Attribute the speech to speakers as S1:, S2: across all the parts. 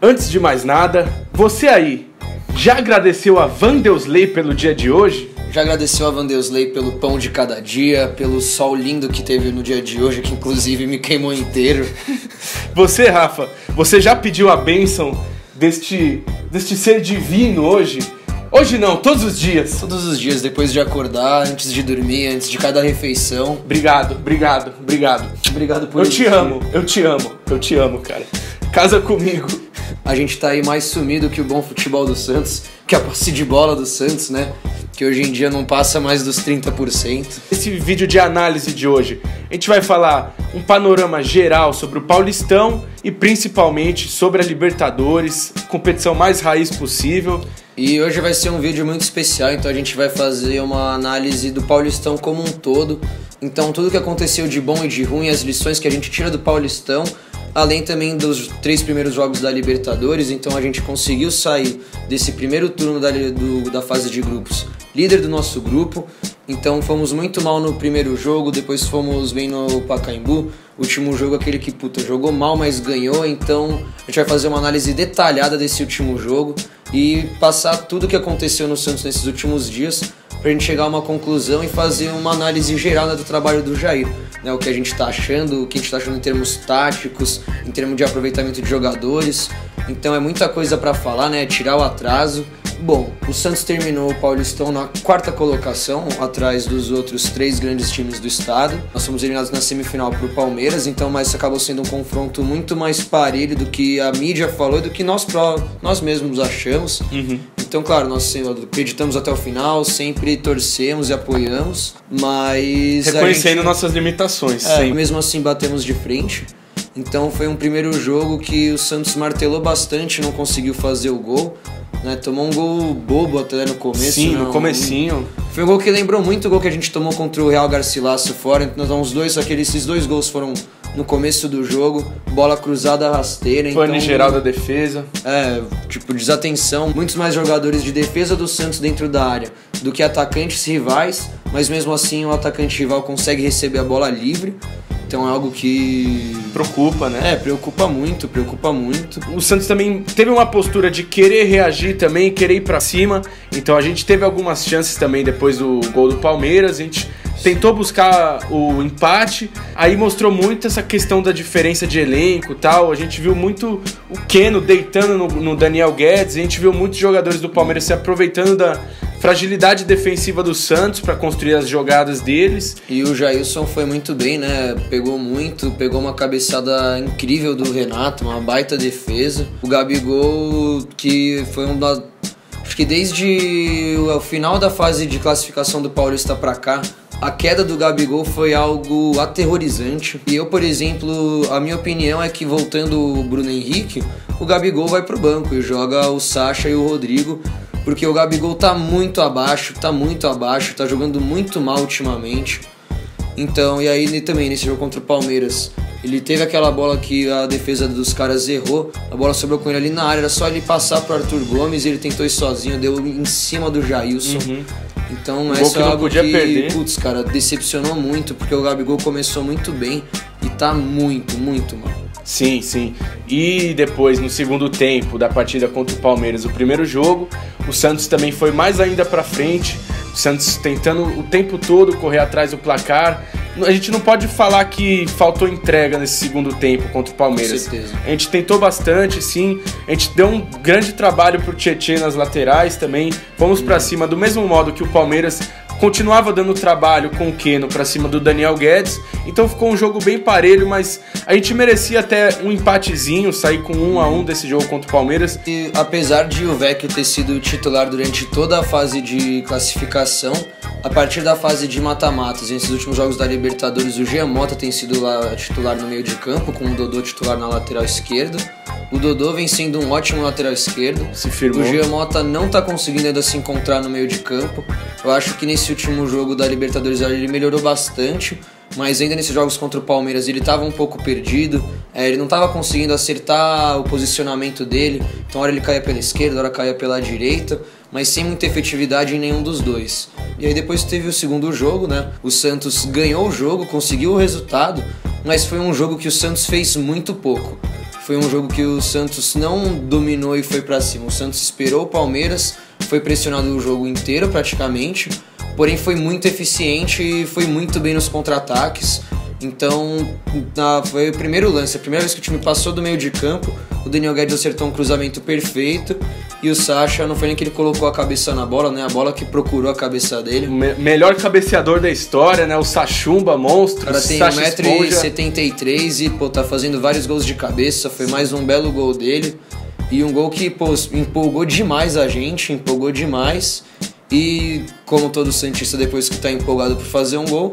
S1: Antes de mais nada, você aí, já agradeceu a Vandeusley pelo dia de hoje?
S2: Já agradeceu a Vandeusley pelo pão de cada dia, pelo sol lindo que teve no dia de hoje, que inclusive me queimou inteiro.
S1: Você, Rafa, você já pediu a bênção deste ser divino hoje? Hoje não, todos os dias.
S2: Todos os dias, depois de acordar, antes de dormir, antes de cada refeição.
S1: Obrigado.
S2: Obrigado por
S1: isso. Eu te amo, cara. Casa comigo.
S2: A gente tá aí mais sumido que o bom futebol do Santos, que a posse de bola do Santos, né? Que hoje em dia não passa mais dos 30%.
S1: Esse vídeo de análise de hoje, a gente vai falar um panorama geral sobre o Paulistão e principalmente sobre a Libertadores, competição mais raiz possível.
S2: E hoje vai ser um vídeo muito especial, então a gente vai fazer uma análise do Paulistão como um todo. Então tudo que aconteceu de bom e de ruim, as lições que a gente tira do Paulistão, além também dos 3 primeiros jogos da Libertadores. Então a gente conseguiu sair desse primeiro turno da fase de grupos líder do nosso grupo. Então fomos muito mal no primeiro jogo, depois fomos bem no Pacaembu. O último jogo aquele que jogou mal, mas ganhou. Então a gente vai fazer uma análise detalhada desse último jogo e passar tudo o que aconteceu no Santos nesses últimos dias pra gente chegar a uma conclusão e fazer uma análise geral do trabalho do Jair, né? O que a gente tá achando, o que a gente tá achando em termos táticos, em termos de aproveitamento de jogadores. Então é muita coisa pra falar, né? Tirar o atraso. Bom, o Santos terminou o Paulistão na 4ª colocação, atrás dos outros 3 grandes times do estado. Nós fomos eliminados na semifinal pro Palmeiras, então mas acabou sendo um confronto muito mais parelho do que a mídia falou e do que nós mesmos achamos. Então, claro, nós acreditamos até o final, sempre torcemos e apoiamos, mas...
S1: reconhecendo nossas limitações.
S2: Mesmo assim batemos de frente. Então foi um primeiro jogo que o Santos martelou bastante, não conseguiu fazer o gol, né? Tomou um gol bobo até no começo.
S1: Sim, no comecinho.
S2: Foi um gol que lembrou muito o gol que a gente tomou contra o Real Garcilaso fora. Então uns dois, só que esses 2 gols foram no começo do jogo, bola cruzada rasteira.
S1: Pane geral da defesa.
S2: Desatenção. Muitos mais jogadores de defesa do Santos dentro da área do que atacantes rivais, mas mesmo assim o atacante rival consegue receber a bola livre. Então é algo que...
S1: preocupa, né?
S2: Preocupa muito.
S1: O Santos também teve uma postura de querer reagir também, querer ir pra cima. Então a gente teve algumas chances também depois do gol do Palmeiras. A gente tentou buscar o empate. Aí mostrou muito essa questão da diferença de elenco e tal. A gente viu muito o Keno deitando no Daniel Guedes. A gente viu muitos jogadores do Palmeiras se aproveitando da fragilidade defensiva do Santos para construir as jogadas deles.
S2: E o Jailson foi muito bem, né? Pegou uma cabeçada incrível do Renato, uma baita defesa. O Gabigol, que foi acho que desde o final da fase de classificação do Paulista pra cá, a queda do Gabigol foi algo aterrorizante. E eu, por exemplo, a minha opinião é que, voltando o Bruno Henrique, o Gabigol vai pro banco e joga o Sacha e o Rodrigo, porque o Gabigol tá muito abaixo, tá jogando muito mal ultimamente. Então, e aí também nesse jogo contra o Palmeiras, ele teve aquela bola que a defesa dos caras errou, a bola sobrou com ele ali na área, era só ele passar pro Arthur Gomes e ele tentou ir sozinho, deu em cima do Jailson. Então essa é algo que, cara, decepcionou muito, porque o Gabigol começou muito bem e tá muito mal.
S1: Sim. E depois, no segundo tempo da partida contra o Palmeiras, o primeiro jogo, o Santos também foi mais ainda pra frente. O Santos tentando o tempo todo correr atrás do placar. A gente não pode falar que faltou entrega nesse segundo tempo contra o Palmeiras.
S2: Com certeza.
S1: A gente tentou bastante, sim. A gente deu um grande trabalho pro Tietê nas laterais também. Fomos pra cima do mesmo modo que o Palmeiras continuava dando trabalho com o Keno pra cima do Daniel Guedes. Então ficou um jogo bem parelho, mas a gente merecia até um empatezinho, sair com 1-1 desse jogo contra o Palmeiras.
S2: E apesar de o Vecchio ter sido titular durante toda a fase de classificação, a partir da fase de mata-matas, nesses últimos jogos da Libertadores, o Jean Mota tem sido lá titular no meio de campo, com o Dodô titular na lateral esquerda. O Dodô vem sendo um ótimo lateral esquerdo.
S1: Se firmou.
S2: O Jean Mota não tá conseguindo ainda se encontrar no meio de campo. Eu acho que nesse último jogo da Libertadores ele melhorou bastante, mas ainda nesses jogos contra o Palmeiras ele estava um pouco perdido. Ele não estava conseguindo acertar o posicionamento dele. Então, hora ele caía pela esquerda, hora caía pela direita, mas sem muita efetividade em nenhum dos dois. E aí depois teve o segundo jogo, né? O Santos ganhou o jogo, conseguiu o resultado, mas foi um jogo que o Santos fez muito pouco. Foi um jogo que o Santos não dominou e foi pra cima. O Santos esperou o Palmeiras, foi pressionado o jogo inteiro praticamente, porém foi muito eficiente e foi muito bem nos contra-ataques. Então, foi o primeiro lance, a primeira vez que o time passou do meio de campo, o Daniel Guedes acertou um cruzamento perfeito e o Sacha, não foi nem que ele colocou a cabeça na bola, né? A bola que procurou a cabeça dele.
S1: Melhor cabeceador da história, né? O Sachumba, monstro.
S2: O cara tem 1,73 m e, pô, tá fazendo vários gols de cabeça, foi mais um belo gol dele. E um gol que, pô, empolgou demais a gente, empolgou demais. E, como todo santista, depois que tá empolgado por fazer um gol,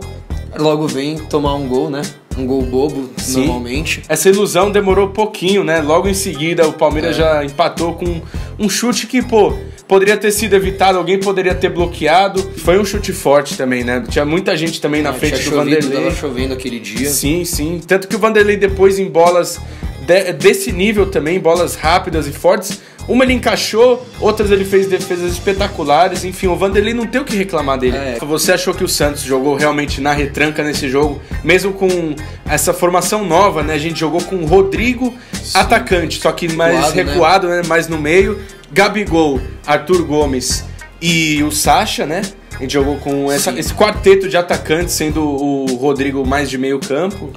S2: logo vem tomar um gol, né? Um gol bobo, sim, normalmente.
S1: Essa ilusão demorou pouquinho, né? Logo em seguida o Palmeiras já empatou com um chute que, pô, poderia ter sido evitado, alguém poderia ter bloqueado. Foi um chute forte também, né? Tinha muita gente também na frente do Vanderlei.
S2: Tava chovendo aquele dia.
S1: Sim, sim. Tanto que o Vanderlei depois em bolas desse nível também, bolas rápidas e fortes, uma ele encaixou, outras ele fez defesas espetaculares. Enfim, o Vanderlei não tem o que reclamar dele. Você achou que o Santos jogou realmente na retranca nesse jogo, mesmo com essa formação nova, né? A gente jogou com o Rodrigo, sim, atacante, só que mais recuado, né? Mais no meio, Gabigol, Arthur Gomes e o Sacha, né? A gente jogou com esse quarteto de atacantes, sendo o Rodrigo mais de meio campo.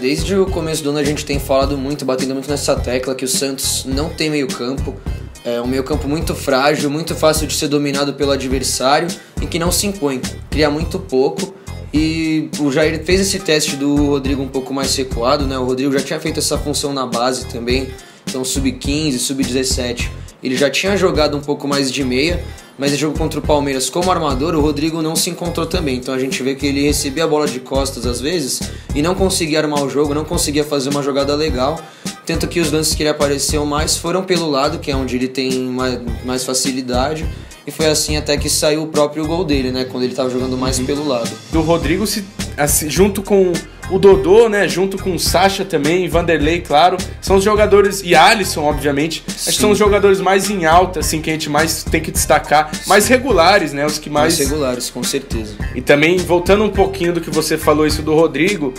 S2: Desde o começo do ano a gente tem falado muito, batendo muito nessa tecla que o Santos não tem meio campo. É um meio campo muito frágil, muito fácil de ser dominado pelo adversário e que não se impõe, cria muito pouco. E o Jair fez esse teste do Rodrigo um pouco mais recuado, né? O Rodrigo já tinha feito essa função na base também, então sub-15, sub-17. Ele já tinha jogado um pouco mais de meia, mas no jogo contra o Palmeiras como armador, o Rodrigo não se encontrou também. Então a gente vê que ele recebia a bola de costas às vezes e não conseguia armar o jogo, não conseguia fazer uma jogada legal. Tanto que os lances que ele apareceu mais foram pelo lado, que é onde ele tem mais facilidade. E foi assim até que saiu o próprio gol dele, né? Quando ele estava jogando mais pelo lado.
S1: Do Rodrigo, junto com o Dodô, né? Junto com o Sacha também, Vanderlei, claro. São os jogadores, e Alisson, obviamente. Acho que são os jogadores mais em alta, assim, que a gente mais tem que destacar. Sim. Mais regulares, né? Os que mais
S2: regulares, com certeza.
S1: E também, voltando um pouquinho do que você falou, isso do Rodrigo,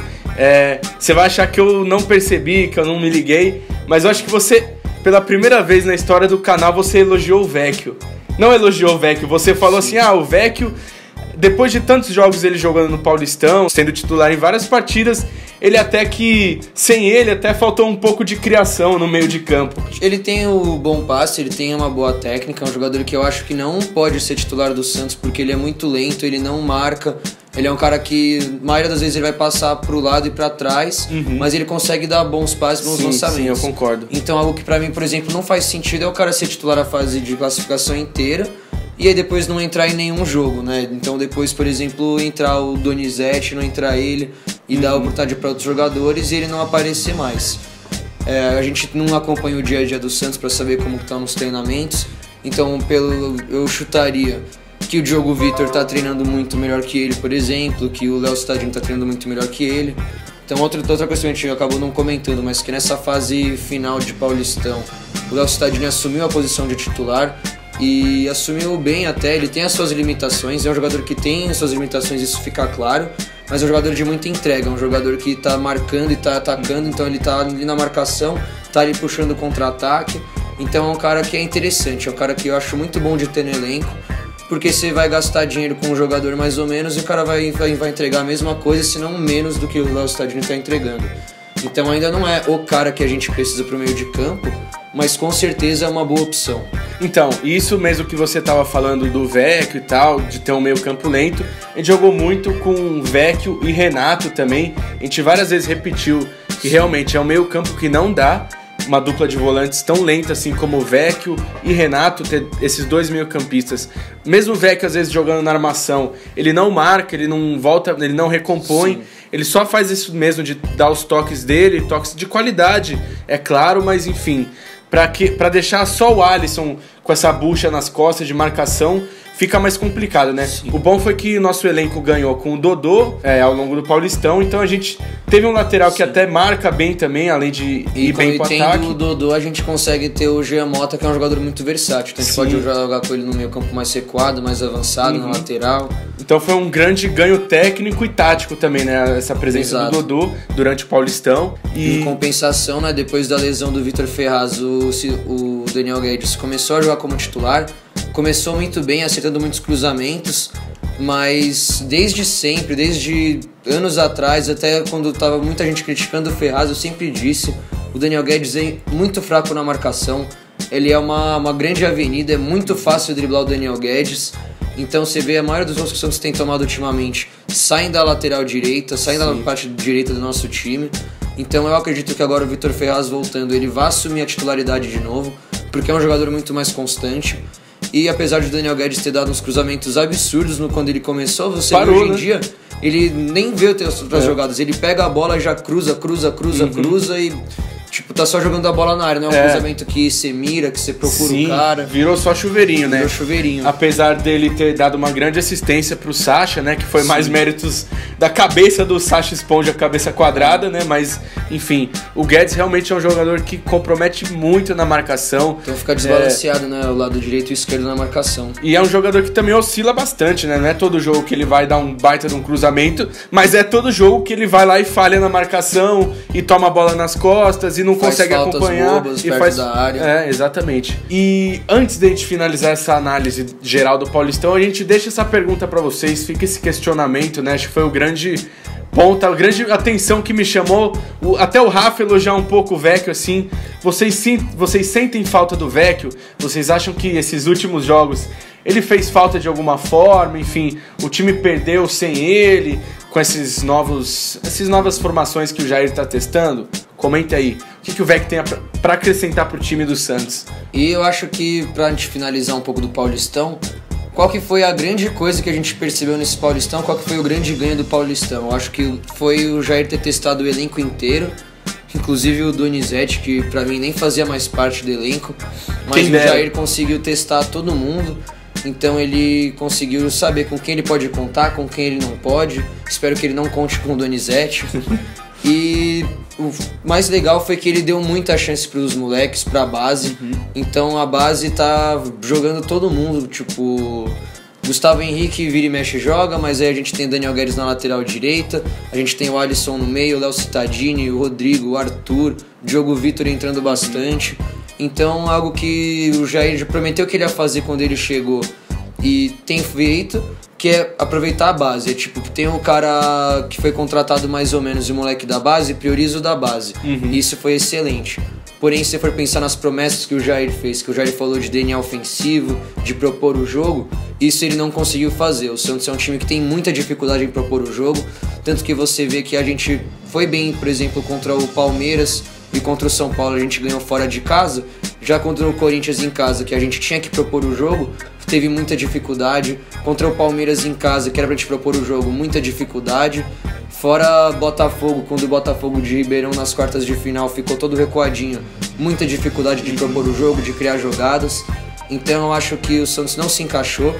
S1: você vai achar que eu não percebi, que eu não me liguei, mas eu acho que você, pela primeira vez na história do canal, você elogiou o Vecchio. Não elogiou o Vecchio, você falou assim, o Vecchio, depois de tantos jogos ele jogando no Paulistão, sendo titular em várias partidas, ele até que, sem ele, até faltou um pouco de criação no meio de campo.
S2: Ele tem o bom passe, ele tem uma boa técnica, é um jogador que eu acho que não pode ser titular do Santos, porque ele é muito lento, ele não marca, ele é um cara que, a maioria das vezes, ele vai passar pro lado e pra trás, mas ele consegue dar bons passes, bons lançamentos.
S1: Sim, eu concordo.
S2: Então algo que pra mim, por exemplo, não faz sentido é o cara ser titular a fase de classificação inteira, e aí depois não entrar em nenhum jogo, né? Então depois, por exemplo, entrar o Donizete, não entrar ele e dar oportunidade para outros jogadores e ele não aparecer mais. A gente não acompanha o dia a dia do Santos para saber como estão nos treinamentos, então eu chutaria que o Diogo Vitor tá treinando muito melhor que ele, por exemplo, que o Léo Cittadini tá treinando muito melhor que ele. Então outra coisa que a gente acabou não comentando, mas que nessa fase final de Paulistão, o Léo Cittadini assumiu a posição de titular, e assumiu bem até, ele tem as suas limitações, é um jogador que tem as suas limitações, isso fica claro, mas é um jogador de muita entrega, é um jogador que tá marcando e tá atacando, então ele tá ali na marcação, tá ali puxando o contra-ataque, então é um cara que é interessante, é um cara que eu acho muito bom de ter no elenco, porque você vai gastar dinheiro com um jogador mais ou menos e o cara vai entregar a mesma coisa, se não menos do que o Léo Cittadini tá entregando. Então ainda não é o cara que a gente precisa pro meio de campo, mas com certeza é uma boa opção.
S1: Então, isso mesmo que você estava falando do Vecchio e tal, de ter um meio campo lento, a gente jogou muito com Vecchio e Renato também, a gente várias vezes repetiu que realmente é um meio campo que não dá uma dupla de volantes tão lenta assim como o Vecchio e Renato, ter esses dois meio campistas. Mesmo o Vecchio às vezes jogando na armação, ele não marca, ele não volta, ele não recompõe. Sim. Ele só faz isso mesmo de dar os toques dele, toques de qualidade, é claro, mas enfim, para deixar só o Alisson com essa bucha nas costas de marcação, fica mais complicado, né?
S2: Sim.
S1: O bom foi que nosso elenco ganhou com o Dodô ao longo do Paulistão, então a gente teve um lateral que até marca bem também, além de ir bem pro ataque.
S2: E o Dodô, a gente consegue ter o Jean Mota, que é um jogador muito versátil, então a gente pode jogar com ele no meio campo mais recuado, mais avançado, na lateral.
S1: Então foi um grande ganho técnico e tático também, né? Essa presença do Dodô durante o Paulistão.
S2: E em compensação, né? Depois da lesão do Vitor Ferraz, o Daniel Guedes começou a jogar como titular. Começou muito bem, acertando muitos cruzamentos. Mas desde sempre, desde anos atrás, até quando tava muita gente criticando o Ferraz, eu sempre disse, o Daniel Guedes é muito fraco na marcação. Ele é uma grande avenida, é muito fácil driblar o Daniel Guedes. Então você vê a maioria dos gols que o Santos tem tomado ultimamente saem da lateral direita, saem da parte direita do nosso time. Então eu acredito que agora o Vitor Ferraz voltando, ele vai assumir a titularidade de novo, porque é um jogador muito mais constante. E apesar de o Daniel Guedes ter dado uns cruzamentos absurdos quando ele começou, você vê hoje em dia, ele nem vê as outras jogadas, ele pega a bola, já cruza e... Tipo, tá só jogando a bola na área, não é um cruzamento que você mira, que você procura o cara.
S1: Virou só chuveirinho, né?
S2: Virou chuveirinho.
S1: Apesar dele ter dado uma grande assistência pro Sacha, né? Que foi mais méritos da cabeça do Sacha Esponja, cabeça quadrada, né? Mas, enfim, o Guedes realmente é um jogador que compromete muito na marcação.
S2: Então fica desbalanceado, né? O lado direito e esquerdo na marcação.
S1: E é um jogador que também oscila bastante, né? Não é todo jogo que ele vai dar um baita de um cruzamento, mas é todo jogo que ele vai lá e falha na marcação e toma a bola nas costas e não consegue acompanhar
S2: bobas,
S1: e faz
S2: da área.
S1: Exatamente. E antes de a gente finalizar essa análise geral do Paulistão, a gente deixa essa pergunta pra vocês, fica esse questionamento, né? Acho que foi o grande ponto, a grande atenção que me chamou, até o Rafa elogiar um pouco o Vecchio, assim. Vocês sentem falta do Vecchio? Vocês acham que esses últimos jogos ele fez falta de alguma forma? Enfim, o time perdeu sem ele, com essas novas formações que o Jair tá testando? Comenta aí, o que o Vecchio tem pra acrescentar pro time do Santos?
S2: E eu acho que, pra gente finalizar um pouco do Paulistão, qual que foi a grande coisa que a gente percebeu nesse Paulistão? Qual que foi o grande ganho do Paulistão? Eu acho que foi o Jair ter testado o elenco inteiro, inclusive o Donizete, que pra mim nem fazia mais parte do elenco, mas o Jair conseguiu testar todo mundo. Então ele conseguiu saber com quem ele pode contar, com quem ele não pode. Espero que ele não conte com o Donizete. E o mais legal foi que ele deu muita chance pros moleques, pra base. Então a base tá jogando todo mundo, tipo... Gustavo Henrique vira e mexe e joga, mas aí a gente tem Daniel Guedes na lateral direita, a gente tem o Alisson no meio, o Léo Cittadini, o Rodrigo, o Arthur, o Diogo Vitor entrando bastante. Então algo que o Jair prometeu que ele ia fazer quando ele chegou e tem feito, que é aproveitar a base. É tipo, tem um cara que foi contratado mais ou menos, e o moleque da base prioriza o da base. Isso foi excelente. Porém, se você for pensar nas promessas que o Jair fez, que o Jair falou de DNA ofensivo, de propor o jogo, isso ele não conseguiu fazer. O Santos é um time que tem muita dificuldade em propor o jogo, tanto que você vê que a gente foi bem, por exemplo, contra o Palmeiras e contra o São Paulo, a gente ganhou fora de casa. Já contra o Corinthians em casa, que a gente tinha que propor o jogo, teve muita dificuldade. Contra o Palmeiras em casa, que era pra gente propor o jogo, muita dificuldade. Fora Botafogo, quando o Botafogo de Ribeirão nas quartas de final ficou todo recuadinho, muita dificuldade de propor o jogo, de criar jogadas. Então eu acho que o Santos não se encaixou.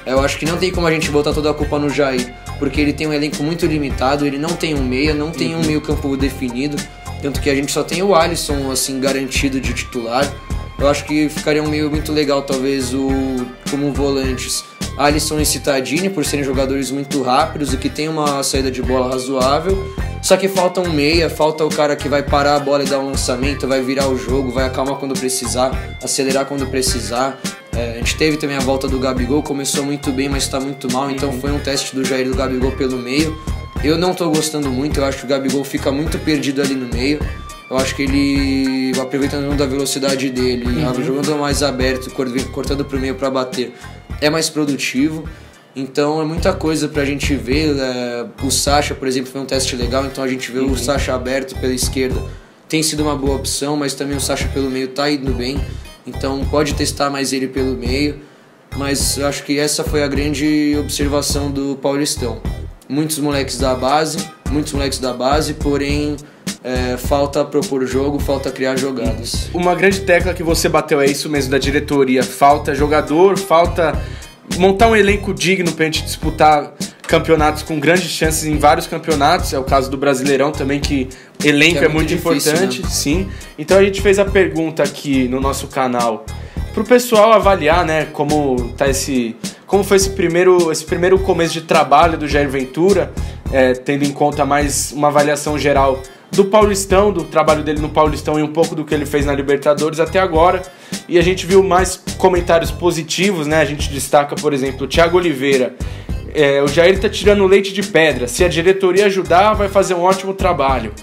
S2: Eu acho que não tem como a gente botar toda a culpa no Jair, porque ele tem um elenco muito limitado, ele não tem um meia, não tem um meio campo definido. Tanto que a gente só tem o Alisson, assim, garantido de titular. Eu acho que ficaria um meio muito legal, talvez, como volantes, Alisson e Cittadini, por serem jogadores muito rápidos e que tem uma saída de bola razoável. Só que falta um meia, falta o cara que vai parar a bola e dar um lançamento, vai virar o jogo, vai acalmar quando precisar, acelerar quando precisar. A gente teve também a volta do Gabigol, começou muito bem, mas está muito mal, então foi um teste do Jair do Gabigol pelo meio. Eu não tô gostando muito, eu acho que o Gabigol fica muito perdido ali no meio. Eu acho que ele, aproveitando da velocidade dele, jogando mais aberto, cortando pro meio para bater, é mais produtivo. Então é muita coisa pra gente ver. O Sacha, por exemplo, foi um teste legal, então a gente vê o Sacha aberto pela esquerda. Tem sido uma boa opção, mas também o Sacha pelo meio tá indo bem. Então pode testar mais ele pelo meio. Mas eu acho que essa foi a grande observação do Paulistão. Muitos moleques da base, porém falta propor o jogo, falta criar jogadas.
S1: Uma grande tecla que você bateu é isso mesmo da diretoria, falta jogador, falta montar um elenco digno pra gente disputar campeonatos com grandes chances em vários campeonatos. É o caso do Brasileirão também, que elenco é muito difícil, importante, né? Sim. Então a gente fez a pergunta aqui no nosso canal pro pessoal avaliar, né, como foi esse primeiro começo de trabalho do Jair Ventura, tendo em conta mais uma avaliação geral do Paulistão, do trabalho dele no Paulistão e um pouco do que ele fez na Libertadores até agora. E a gente viu mais comentários positivos, né? A gente destaca, por exemplo, o Thiago Oliveira. O Jair tá tirando leite de pedra. Se a diretoria ajudar, vai fazer um ótimo trabalho.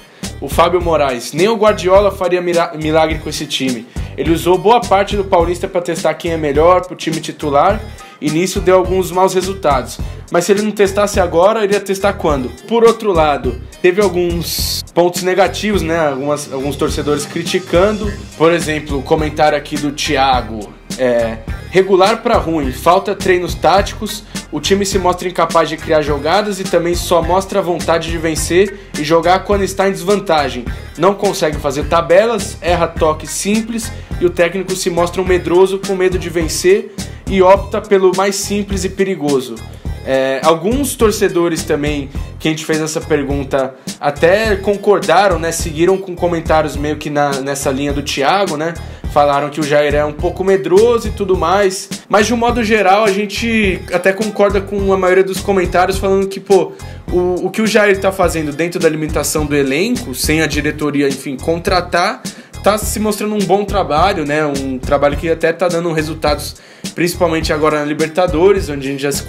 S1: O Fábio Moraes. Nem o Guardiola faria milagre com esse time. Ele usou boa parte do Paulista para testar quem é melhor pro time titular, e nisso deu alguns maus resultados. Mas se ele não testasse agora, ele ia testar quando? Por outro lado, teve alguns pontos negativos, né? Alguns torcedores criticando. Por exemplo, o comentário aqui do Thiago. Regular para ruim, falta treinos táticos, o time se mostra incapaz de criar jogadas e também só mostra a vontade de vencer e jogar quando está em desvantagem. Não consegue fazer tabelas, erra toques simples e o técnico se mostra um medroso com medo de vencer e opta pelo mais simples e perigoso. Alguns torcedores também, que a gente fez essa pergunta, até concordaram, né? Seguiram com comentários meio que nessa linha do Thiago, né? Falaram que o Jair é um pouco medroso e tudo mais. Mas de um modo geral, a gente até concorda com a maioria dos comentários, falando que, o que o Jair tá fazendo dentro da limitação do elenco, sem a diretoria, enfim, contratar, tá se mostrando um bom trabalho, né? Um trabalho que até tá dando resultados, principalmente agora na Libertadores, onde a gente já se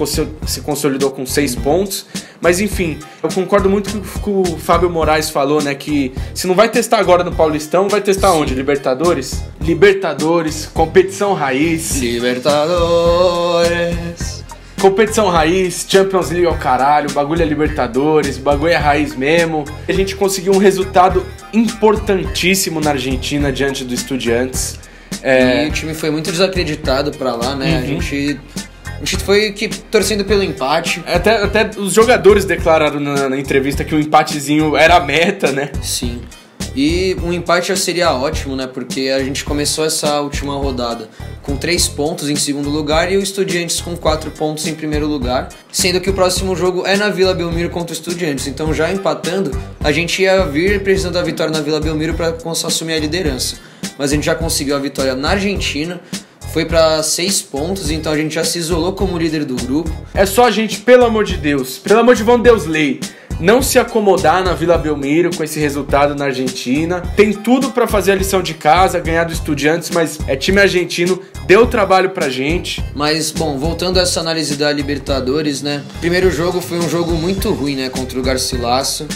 S1: consolidou com 6 pontos. Mas enfim, eu concordo muito com o que o Fábio Moraes falou, né? Que se não vai testar agora no Paulistão, vai testar onde? Libertadores? Libertadores, competição raiz.
S2: Libertadores.
S1: Competição raiz, Champions League ao caralho, o bagulho é Libertadores, o bagulho é raiz mesmo. A gente conseguiu um resultado importantíssimo na Argentina diante do Estudiantes.
S2: E o time foi muito desacreditado pra lá, né?
S1: Uhum.
S2: A gente foi torcendo pelo empate.
S1: Até os jogadores declararam na entrevista que o empatezinho era a meta, né?
S2: Sim. E um empate já seria ótimo, né? Porque a gente começou essa última rodada com 3 pontos em segundo lugar e o Estudiantes com 4 pontos em primeiro lugar, sendo que o próximo jogo é na Vila Belmiro contra o Estudiantes. Então, já empatando, a gente ia vir precisando da vitória na Vila Belmiro para assumir a liderança. Mas a gente já conseguiu a vitória na Argentina, foi para 6 pontos, então a gente já se isolou como líder do grupo.
S1: É só a gente, pelo amor de Deus, Deus lei, não se acomodar na Vila Belmiro com esse resultado na Argentina. Tem tudo pra fazer a lição de casa, ganhar do Estudiantes, mas é time argentino, deu trabalho pra gente.
S2: Mas, bom, voltando a essa análise da Libertadores, né? O primeiro jogo foi um jogo muito ruim, né? Contra o Garcilaso.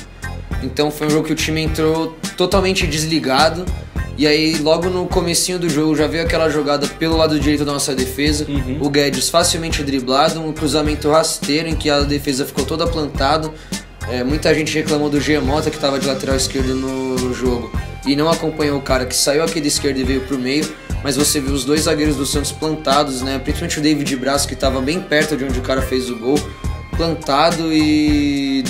S2: Então foi um jogo que o time entrou totalmente desligado. E aí, logo no comecinho do jogo, já veio aquela jogada pelo lado direito da nossa defesa. O Guedes facilmente driblado, um cruzamento rasteiro em que a defesa ficou toda plantada. Muita gente reclamou do Giamota, que estava de lateral esquerdo no jogo, e não acompanhou o cara que saiu aqui da esquerda e veio pro meio. Mas você viu os 2 zagueiros do Santos plantados, né? Principalmente o David Braz, que estava bem perto de onde o cara fez o gol, plantado e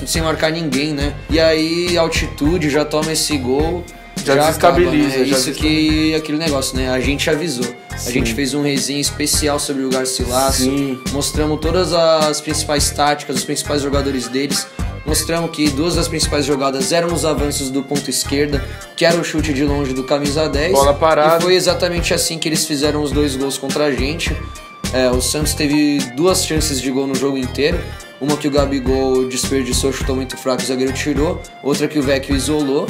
S2: sem marcar ninguém, né? E aí, altitude, já toma esse gol,
S1: já desestabiliza,
S2: acaba, né? Isso que aquele negócio, né? A gente avisou.
S1: Sim.
S2: A gente fez um resenha especial sobre o Garcilaso. Mostramos todas as principais táticas, os principais jogadores deles. Mostramos que 2 das principais jogadas eram os avanços do ponto esquerda, que era o chute de longe do camisa 10.
S1: Bola parada.
S2: E foi exatamente assim que eles fizeram os 2 gols contra a gente. O Santos teve 2 chances de gol no jogo inteiro. Uma que o Gabigol desperdiçou, chutou muito fraco, o zagueiro tirou. Outra que o Vecchio isolou.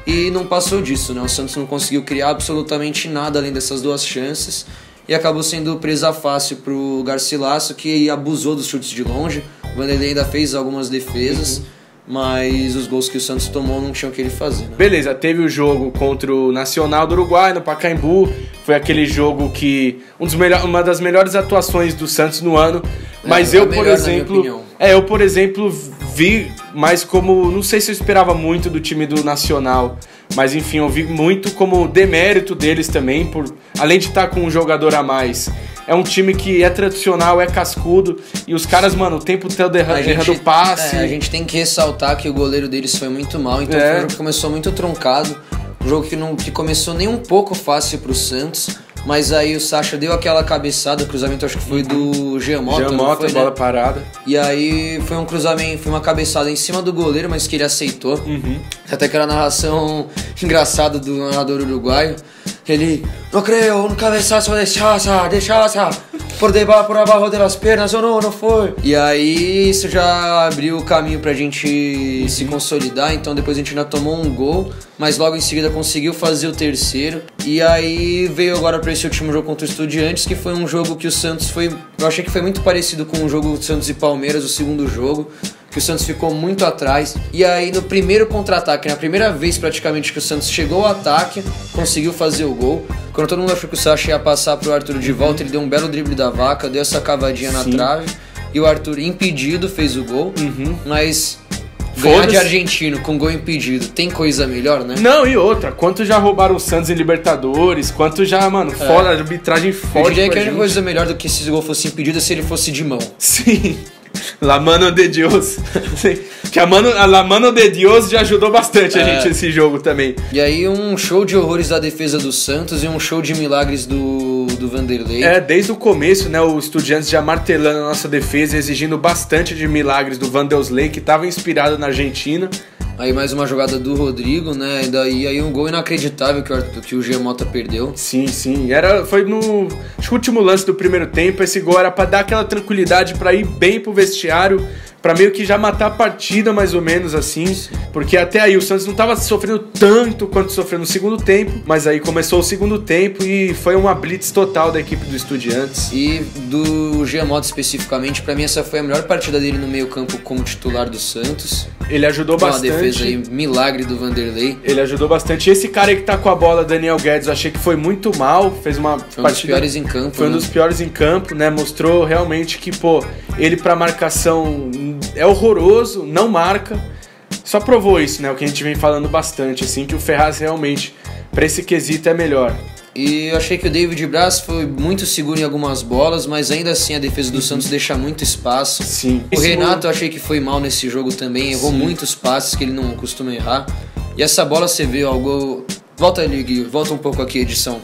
S2: E não passou disso, né? O Santos não conseguiu criar absolutamente nada além dessas 2 chances. E acabou sendo presa fácil pro Garcilaso, que abusou dos chutes de longe. O Vanderlei ainda fez algumas defesas, mas os gols que o Santos tomou não tinham o que ele fazer, né?
S1: Beleza, teve o jogo contra o Nacional do Uruguai, no Pacaembu. Foi aquele jogo que... uma das melhores atuações do Santos no ano. Mas eu, por exemplo, vi mais como... Não sei se eu esperava muito do time do Nacional, mas enfim, eu vi muito como demérito deles também, além de estar com um jogador a mais. É um time que é tradicional, é cascudo, e os caras, mano, o tempo todo errando passe.
S2: A gente tem que ressaltar que o goleiro deles foi muito mal, então foi um jogo que começou muito truncado, um jogo que não começou nem um pouco fácil pro Santos. Mas aí o Sacha deu aquela cabeçada, o cruzamento acho que foi do Giamotto,
S1: bola parada.
S2: E aí foi um cruzamento, foi uma cabeçada em cima do goleiro, mas que ele aceitou. Até aquela narração engraçada do narrador uruguaio. Ele, não creio, um cabeçazo de Chacha, por debaixo, por abaixo das pernas, ou não foi. E aí isso já abriu o caminho pra gente se consolidar, então depois a gente ainda tomou um gol, mas logo em seguida conseguiu fazer o terceiro. E aí veio agora pra esse último jogo contra o Estudiantes, que foi um jogo que o Santos foi... Eu achei que foi muito parecido com o jogo do Santos e Palmeiras, o segundo jogo, que o Santos ficou muito atrás. E aí no primeiro contra-ataque, na primeira vez praticamente que o Santos chegou ao ataque, conseguiu fazer o gol. Quando todo mundo achou que o Sacha ia passar pro Arthur de volta, ele deu um belo drible da vaca, deu essa cavadinha na trave, e o Arthur, impedido, fez o gol. Mas ganhar de argentino com gol impedido, tem coisa melhor, né?
S1: Não, e outra, quanto já roubaram o Santos em Libertadores, quanto já, mano, fora, arbitragem forte.
S2: Eu diria que a única coisa melhor do que esse gol fosse impedido é se ele fosse de mão.
S1: Sim. La mano de Dios. Que a mano de Dios já ajudou bastante a gente nesse jogo também.
S2: E aí um show de horrores da defesa do Santos e um show de milagres do Vanderlei.
S1: Desde o começo, né, o Estudiantes já martelando a nossa defesa, exigindo bastante de milagres do Vanderlei, que estava inspirado na Argentina.
S2: Aí mais uma jogada do Rodrigo, né? E daí aí um gol inacreditável que o Giamotto perdeu.
S1: Sim. Foi no último lance do primeiro tempo. Esse gol era pra dar aquela tranquilidade, pra ir bem pro vestiário, pra meio que já matar a partida, mais ou menos assim. Porque até aí o Santos não tava sofrendo tanto quanto sofreu no segundo tempo, mas aí começou o segundo tempo e foi uma blitz total da equipe do Estudiantes.
S2: E do Giamotto especificamente, pra mim essa foi a melhor partida dele no meio campo como titular do Santos.
S1: Ele ajudou bastante.
S2: Uma defesa aí, milagre do Vanderlei.
S1: Ele ajudou bastante. Esse cara aí que tá com a bola, Daniel Guedes, eu achei que foi muito mal. Fez uma
S2: foi
S1: partida...
S2: dos piores em campo.
S1: Foi um dos piores em campo, né? Mostrou realmente que, ele pra marcação é horroroso, não marca. Só provou isso, né? O que a gente vem falando bastante, assim, que o Ferraz realmente, pra esse quesito, é melhor.
S2: E eu achei que o David Braz foi muito seguro em algumas bolas, mas ainda assim a defesa do Santos deixa muito espaço.
S1: Sim.
S2: O Renato eu achei que foi mal nesse jogo também, errou muitos passes que ele não costuma errar. E essa bola você vê, ó, o gol... Volta ali, Gui, volta um pouco aqui, edição.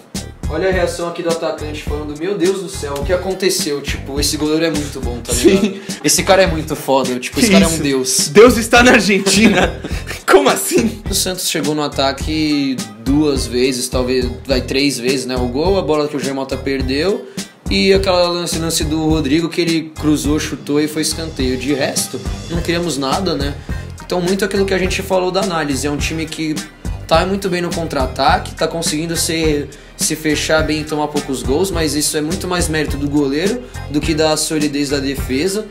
S2: Olha a reação aqui do atacante falando, meu Deus do céu, o que aconteceu? Tipo, esse goleiro é muito bom, tá ligado? Sim. Esse cara é muito foda, tipo, esse cara é um deus.
S1: Deus está na Argentina. Como assim?
S2: O Santos chegou no ataque 2 vezes, talvez, 3 vezes, né? O gol, a bola que o Giamotto perdeu e aquela lance do Rodrigo que ele cruzou, chutou e foi escanteio. De resto, não criamos nada, né? Então, muito aquilo que a gente falou da análise. É um time que tá muito bem no contra-ataque, tá conseguindo se fechar bem e tomar poucos gols, mas isso é muito mais mérito do goleiro do que da solidez da defesa.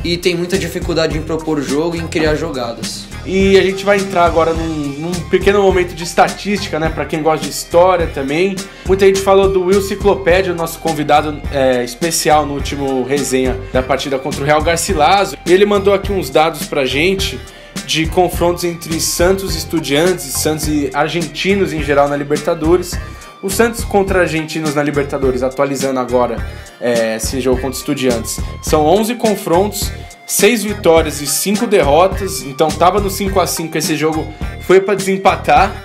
S2: E tem muita dificuldade em propor jogo e em criar jogadas.
S1: E a gente vai entrar agora num pequeno momento de estatística, né? Pra quem gosta de história também. Muita gente falou do Will Ciclopédia, o nosso convidado especial no último resenha da partida contra o Real Garcilaso. E ele mandou aqui uns dados pra gente de confrontos entre Santos e Estudiantes, Santos e argentinos em geral na Libertadores. O Santos contra argentinos na Libertadores, atualizando agora esse jogo contra Estudiantes, são 11 confrontos, 6 vitórias e 5 derrotas, então tava no 5-5, esse jogo foi para desempatar.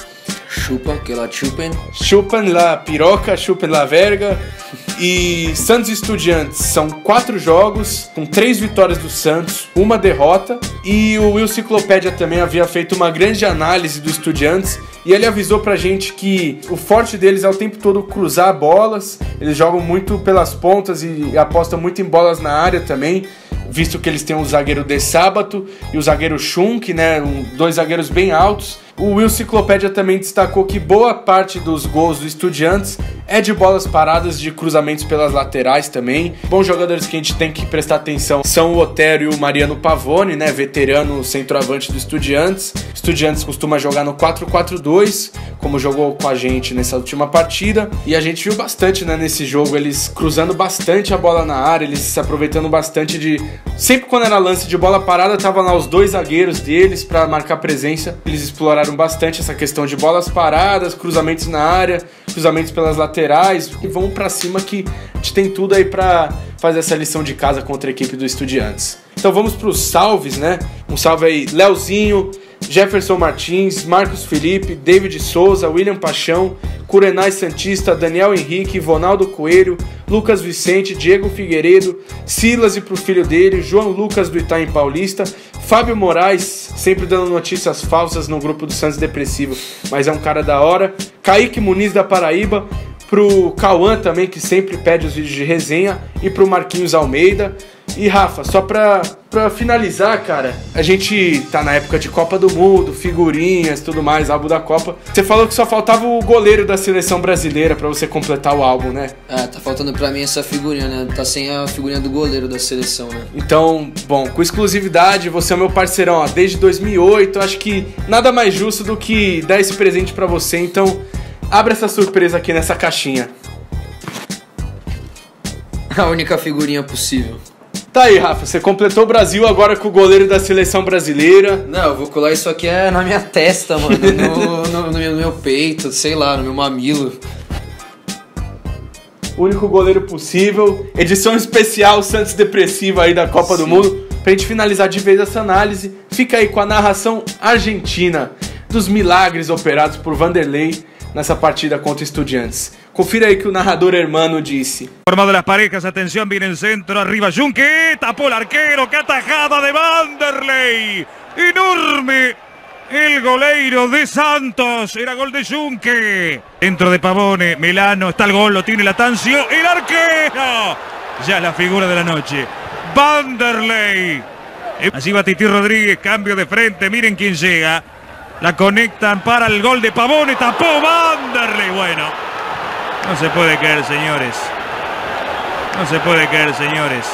S2: Chupa, que la chupen.
S1: Chupan la piroca, chupan la verga. E Santos e Estudiantes são 4 jogos, com 3 vitórias do Santos, 1 derrota. E o Will Ciclopédia também havia feito uma grande análise do Estudiantes, e ele avisou pra gente que o forte deles é o tempo todo cruzar bolas. Eles jogam muito pelas pontas e apostam muito em bolas na área também, visto que eles têm o zagueiro De Sábato e o zagueiro Schunk, né, 2 zagueiros bem altos. O Will Ciclopédia também destacou que boa parte dos gols do Estudiantes é de bolas paradas, de cruzamentos pelas laterais também. Bons jogadores que a gente tem que prestar atenção são o Otero e o Mariano Pavone, né, veterano centroavante do Estudiantes. Estudiantes costuma jogar no 4-4-2, como jogou com a gente nessa última partida. E a gente viu bastante, né, nesse jogo, eles cruzando bastante a bola na área, eles se aproveitando bastante de... Sempre quando era lance de bola parada, estavam lá os 2 zagueiros deles para marcar presença. Eles exploraram bastante essa questão de bolas paradas, cruzamentos na área, cruzamentos pelas laterais, e vão pra cima que a gente tem tudo aí pra fazer essa lição de casa contra a equipe do Estudiantes. Então vamos pros salves, né? Um salve aí, Leozinho, Jefferson Martins, Marcos Felipe, David Souza, William Paixão, Curenay Santista, Daniel Henrique, Vonaldo Coelho, Lucas Vicente, Diego Figueiredo, Silas e pro filho dele, João Lucas do Itaim Paulista, Fábio Moraes, sempre dando notícias falsas no grupo do Santos Depressivo, mas é um cara da hora, Kaique Muniz da Paraíba, pro Cauã também, que sempre pede os vídeos de resenha, e pro Marquinhos Almeida. E Rafa, só pra finalizar, cara, a gente tá na época de Copa do Mundo, figurinhas, tudo mais, álbum da Copa. Você falou que só faltava o goleiro da seleção brasileira pra você completar o álbum, né?
S2: Tá faltando pra mim essa figurinha, né? Tá sem a figurinha do goleiro da seleção, né?
S1: Então, bom, com exclusividade, você é meu parceirão, ó, desde 2008, acho que nada mais justo do que dar esse presente pra você, então abre essa surpresa aqui nessa caixinha.
S2: A única figurinha possível.
S1: Tá aí, Rafa, você completou o Brasil agora com o goleiro da seleção brasileira.
S2: Não, eu vou colar isso aqui na minha testa, mano, no meu peito, sei lá, no meu mamilo.
S1: Único goleiro possível. Edição especial Santos Depressiva aí da Copa do Mundo. Pra gente finalizar de vez essa análise, fica aí com a narração argentina dos milagres operados por Vanderlei nessa partida contra Estudiantes. Confira aí que o narrador hermano disse.
S3: Formado las parejas, atención, viene el centro, arriba Junque, tapó el arquero, que atajada de Vanderlei, enorme el goleiro de Santos, era gol de Junque, dentro de Pavone, Melano, está el gol, lo tiene Latancio, el arquero, ya es la figura de la noche, Vanderlei, allí va Titi Rodríguez, cambio de frente, miren quién llega, la conectan para el gol de Pavone, tapó Vanderlei, bueno. No se puede creer, señores. No se puede creer, señores.